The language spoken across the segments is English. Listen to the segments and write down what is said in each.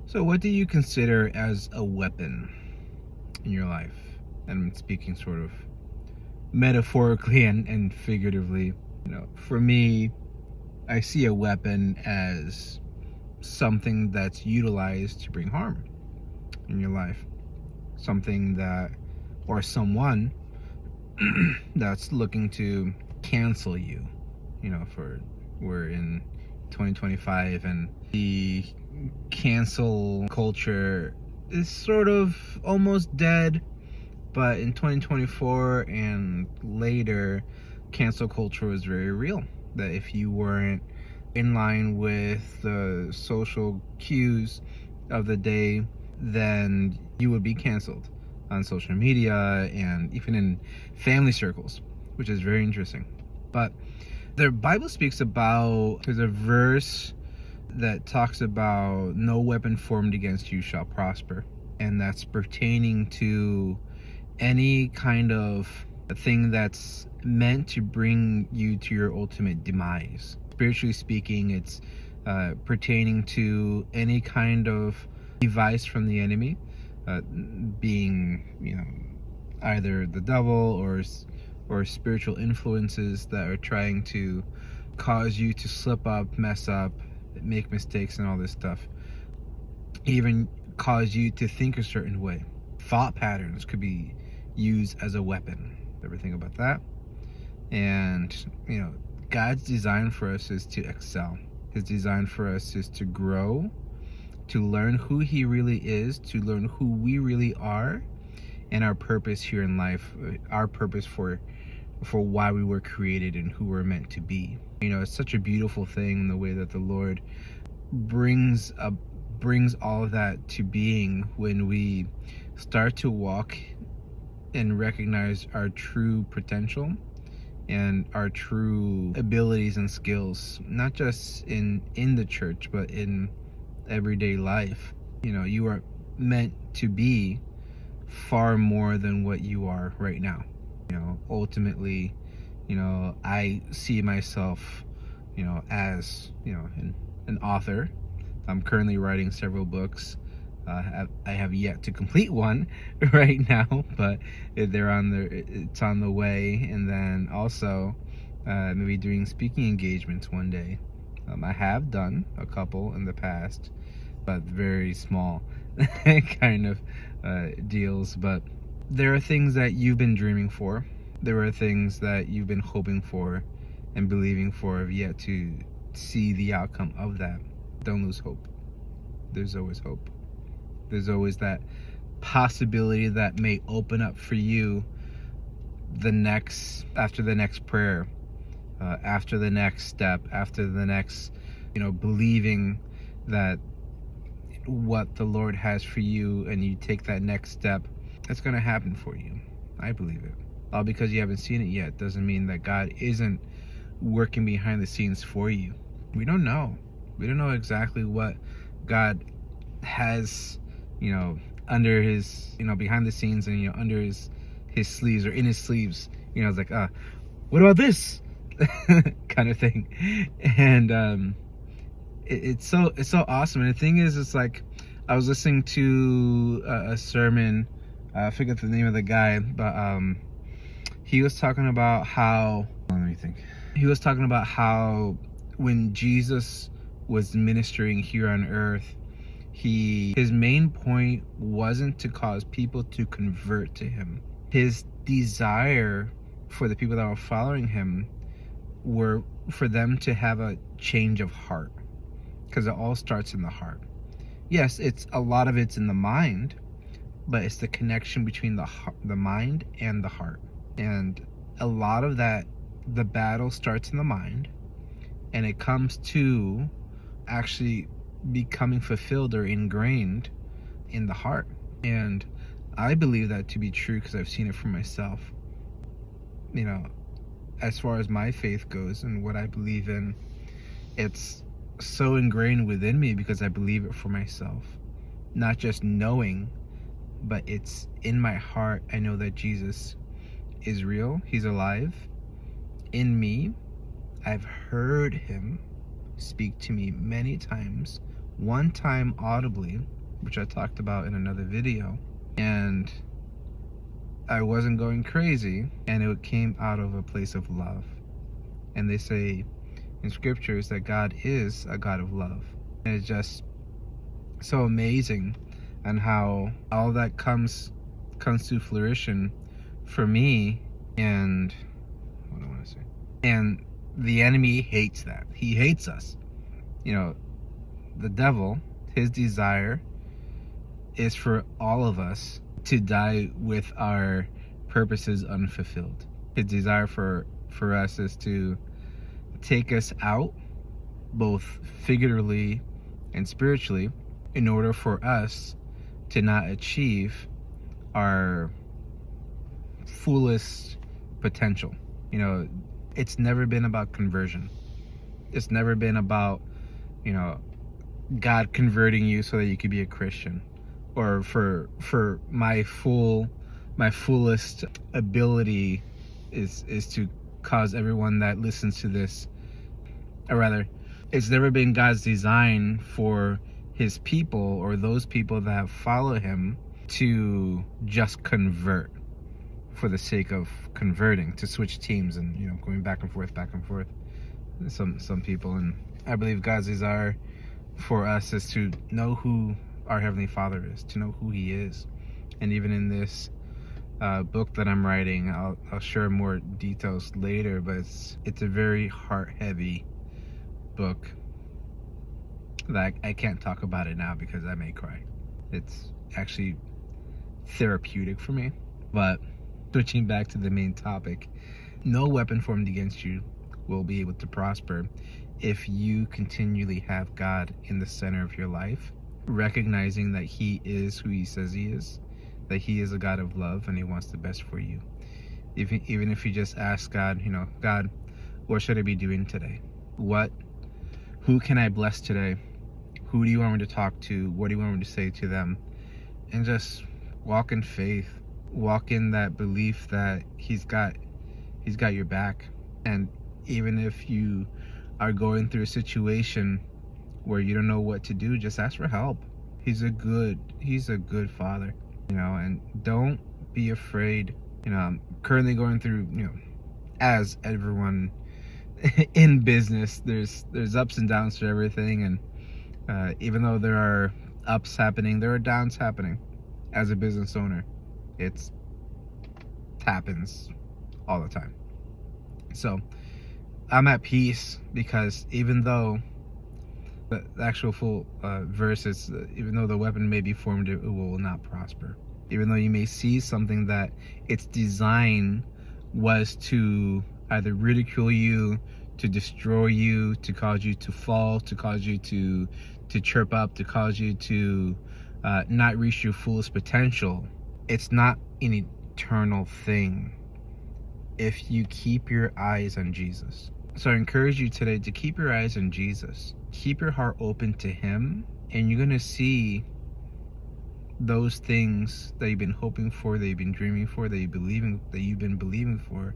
So, what do you consider as a weapon in your life? And I'm speaking sort of metaphorically and figuratively. For me, I see a weapon as something that's utilized to bring harm in your life. Something that, or someone that's looking to cancel you. For we're in 2025 and the cancel culture is sort of almost dead, but in 2024 and later, cancel culture was very real. That if you weren't in line with the social cues of the day, then you would be canceled on social media and even in family circles, which is very interesting. But the Bible speaks about, there's a verse that talks about no weapon formed against you shall prosper. And that's pertaining to any kind of thing that's meant to bring you to your ultimate demise. Spiritually speaking, it's pertaining to any kind of device from the enemy, being, either the devil or spiritual influences that are trying to cause you to slip up, mess up, make mistakes and all this stuff. Even cause you to think a certain way. Thought patterns could be used as a weapon. Ever think about that? And God's design for us is to excel. His design for us is to grow, to learn who he really is, to learn who we really are, and our purpose here in life, our purpose for why we were created and who we're meant to be. It's such a beautiful thing, the way that the Lord brings all of that to being when we start to walk and recognize our true potential and our true abilities and skills, not just in the church, but in everyday life. You are meant to be far more than what you are right now. Ultimately, I see myself, as, an author. I'm currently writing several books. I have yet to complete one right now, but it's on the way. And then also, maybe doing speaking engagements one day. I have done a couple in the past, but very small kind of deals. But there are things that you've been dreaming for. There are things that you've been hoping for and believing for, have yet to see the outcome of that. Don't lose hope. There's always hope. There's always that possibility that may open up for you after the next prayer, after the next step, after the next, believing that what the Lord has for you and you take that next step, it's going to happen for you. I believe it. All because you haven't seen it yet doesn't mean that God isn't working behind the scenes for you. We don't know. We don't know exactly what God has, under his, behind the scenes and, under his sleeves or in his sleeves. It's like, what about this? kind of thing. And it's so awesome. And the thing is, it's like, I was listening to a sermon, I forget the name of the guy, but he was talking about how, let me think. He was talking about how when Jesus was ministering here on earth, his main point wasn't to cause people to convert to him. His desire for the people that were following him were for them to have a change of heart, because it all starts in the heart. Yes, a lot of it's in the mind, but it's the connection between the mind and the heart. And a lot of that, the battle starts in the mind, and it comes to actually becoming fulfilled or ingrained in the heart. And I believe that to be true because I've seen it for myself. As far as my faith goes and what I believe in, it's so ingrained within me because I believe it for myself. Not just knowing, but it's in my heart. I know that Jesus is real. He's alive in me. I've heard him speak to me many times one time audibly, which I talked about in another video, and I wasn't going crazy, and it came out of a place of love. And they say in scriptures that God is a God of love. And it's just so amazing and how all that comes to fruition for me. And what do I want to say? And the enemy hates that. He hates us. You know, the devil, his desire is for all of us to die with our purposes unfulfilled. His desire for us is to take us out, both figuratively and spiritually, in order for us to not achieve our fullest potential. You know, it's never been about conversion. It's never been about, you know, God converting you so that you could be a Christian, or for my fullest ability is to cause everyone that listens to this, or rather, it's never been God's design for his people or those people that follow him to just convert for the sake of converting, to switch teams and, you know, going back and forth. Some people, and I believe God's desire for us is to know who our Heavenly Father is, to know who he is. And even in this book that I'm writing, I'll share more details later, but it's a very heart-heavy book that I can't talk about it now because I may cry. It's actually therapeutic for me. But switching back to the main topic, no weapon formed against you will be able to prosper if you continually have God in the center of your life, recognizing that he is who he says he is, that he is a God of love and he wants the best for you. Even if you just ask God, you know, God, what should I be doing today? Who can I bless today? Who do you want me to talk to? What do you want me to say to them? And just walk in faith, walk in that belief that he's got your back. And even if you are going through a situation where you don't know what to do, just ask for help. He's a good father, you know, and don't be afraid. You know, I'm currently going through, you know, as everyone in business, there's ups and downs to everything. And even though there are ups happening, there are downs happening. As a business owner, it happens all the time. So I'm at peace, because even though the actual full verse is, even though the weapon may be formed, it will not prosper. Even though you may see something that its design was to either ridicule you, to destroy you, to cause you to fall, to cause you to chirp up, to cause you to not reach your fullest potential, it's not an eternal thing if you keep your eyes on Jesus. So I encourage you today to keep your eyes on Jesus. Keep your heart open to him, and you're going to see those things that you've been hoping for, that you've been dreaming for, that you've been believing for,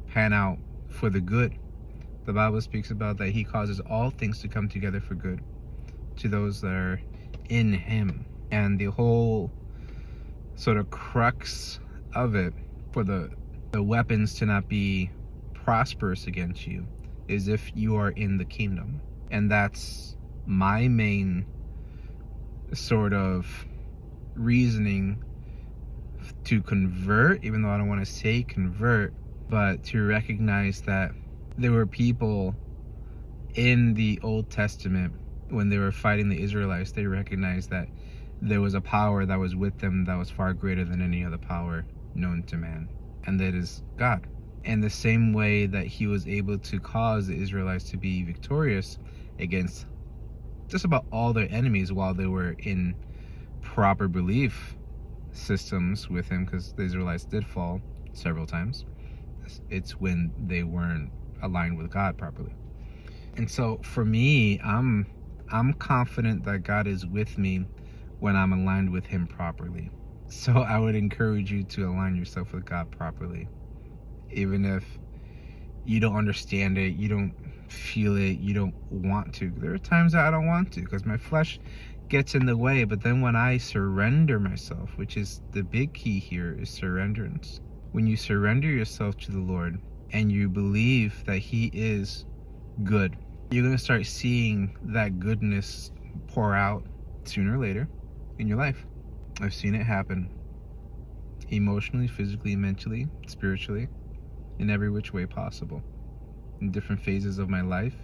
pan out for the good. The Bible speaks about that he causes all things to come together for good to those that are in him. And the whole sort of crux of it, for the weapons to not be prosperous against you, is if you are in the kingdom. And that's my main sort of reasoning to convert, even though I don't want to say convert, but to recognize that there were people in the Old Testament, when they were fighting the Israelites, they recognized that there was a power that was with them that was far greater than any other power known to man, and that is God. In the same way that he was able to cause the Israelites to be victorious against just about all their enemies while they were in proper belief systems with him, because the Israelites did fall several times. It's when they weren't aligned with God properly. And so for me, I'm confident that God is with me when I'm aligned with him properly. So I would encourage you to align yourself with God properly. Even if you don't understand it, you don't feel it, you don't want to. There are times that I don't want to because my flesh gets in the way. But then when I surrender myself, which is the big key here, is surrenderance. When you surrender yourself to the Lord and you believe that He is good, you're going to start seeing that goodness pour out sooner or later in your life. I've seen it happen emotionally, physically, mentally, spiritually, in every which way possible, in different phases of my life,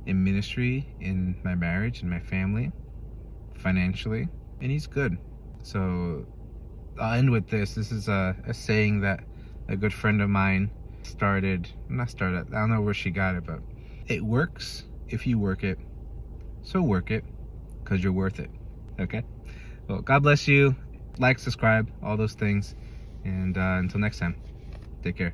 in ministry, in my marriage, in my family, financially, and He's good. So I'll end with this. This is a saying that a good friend of mine I don't know where she got it, but it works if you work it. So work it, because you're worth it. Okay? Well, God bless you. Like, subscribe, all those things. And until next time, take care.